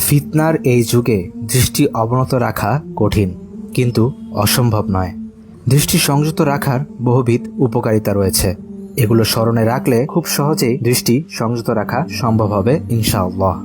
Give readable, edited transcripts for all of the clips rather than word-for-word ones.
ফিতনার এই যুগে দৃষ্টি অবনত রাখা কঠিন, কিন্তু অসম্ভব নয়। দৃষ্টি সংযত রাখার বহুবিধ উপকারিতা রয়েছে। এগুলো স্মরণে রাখলে খুব সহজেই দৃষ্টি সংযত রাখা সম্ভব হবে ইনশাআল্লাহ।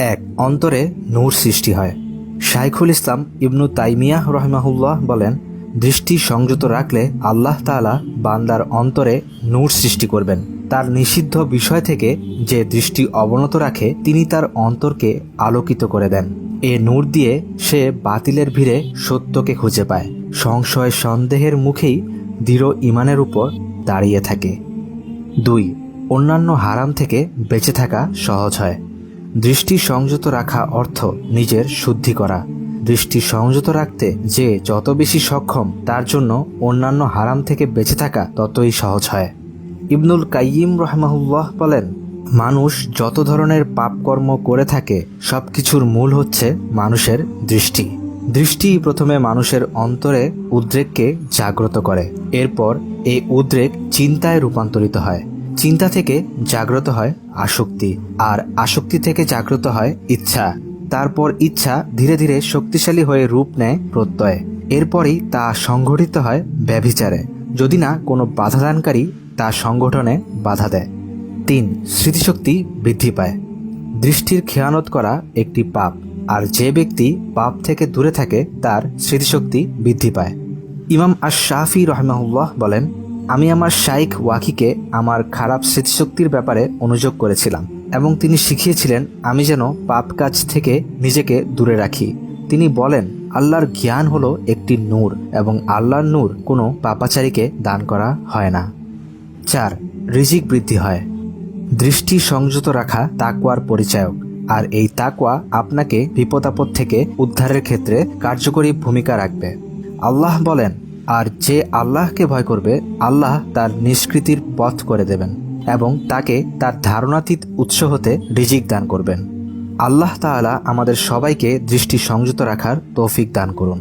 ১. অন্তরে নূর সৃষ্টি হয়। শাইখুল ইসলাম ইবনু তাইমিয়াহ রাহিমাহুল্লাহ বলেন, দৃষ্টি সংযত রাখলে আল্লাহ তাআলা বান্দার অন্তরে নূর সৃষ্টি করবেন। তার নিষিদ্ধ বিষয় থেকে যে দৃষ্টি অবনত রাখে তিনি তার অন্তরকে আলোকিত করে দেন। এ নূর দিয়ে সে বাতিলের ভিড়ে সত্যকে খুঁজে পায়, সংশয় সন্দেহের মুখেই দৃঢ় ঈমানের উপর দাঁড়িয়ে থাকে। ২. অন্যান্য হারাম থেকে বেঁচে থাকা সহজ হয়। দৃষ্টি সংযত রাখা অর্থ নিজের শুদ্ধি করা। দৃষ্টি সংযত রাখতে যে যত বেশি সক্ষম তার জন্য অন্যান্য হারাম থেকে বেঁচে থাকা ততই সহজ হয়। ইবনুল কাইয়িম রাহিমাহুল্লাহ বলেন, মানুষ যত ধরনের পাপকর্ম করে থাকে সবকিছুর মূল হচ্ছে মানুষের দৃষ্টি। দৃষ্টি প্রথমে মানুষের অন্তরে উদ্রেককে জাগ্রত করে, এরপর এই উদ্রেক চিন্তায় রূপান্তরিত হয়। চিন্তা থেকে জাগ্রত হয় আসক্তি, আর আসক্তি থেকে জাগ্রত হয় ইচ্ছা। তারপর ইচ্ছা ধীরে ধীরে শক্তিশালী হয়ে রূপ নেয় প্রত্যয়। এরপরই তা সংঘটিত হয় ব্যভিচারে, যদি না কোনো বাধাদানকারী তা সংগঠনে বাধা দেয়। ৩. স্মৃতিশক্তি বৃদ্ধি পায়। দৃষ্টির খেয়ানত করা একটি পাপ, আর যে ব্যক্তি পাপ থেকে দূরে থাকে তার স্মৃতিশক্তি বৃদ্ধি পায়। ইমাম আশ-শাফি রাহিমাহুল্লাহ বলেন, আমি আমার শাইখ ওয়াকিকে আমার খারাপ স্মৃতিশক্তির ব্যাপারে অনুযোগ করেছিলাম এবং তিনি শিখিয়েছিলেন আমি যেন পাপ কাজ থেকে নিজেকে দূরে রাখি। তিনি বলেন, আল্লাহর জ্ঞান হলো একটি নূর এবং আল্লাহর নূর কোনো পাপাচারীকে দান করা হয় না। ৪. রিজিক বৃদ্ধি হয়। দৃষ্টি সংযত রাখা তাকওয়ার পরিচায়ক, আর এই তাকওয়া আপনাকে বিপদাপদ থেকে উদ্ধারের ক্ষেত্রে কার্যকরী ভূমিকা রাখবে। আল্লাহ বলেন, আর যে আল্লাহকে ভয় করবে আল্লাহ তার নিষ্কৃতির পথ করে দেবেন এবং তাকে তার ধারণাতীত উৎস হতে রিজিক দান করবেন। আল্লাহ তাআলা আমাদের সবাইকে দৃষ্টি সংযত রাখার তৌফিক দান করুন।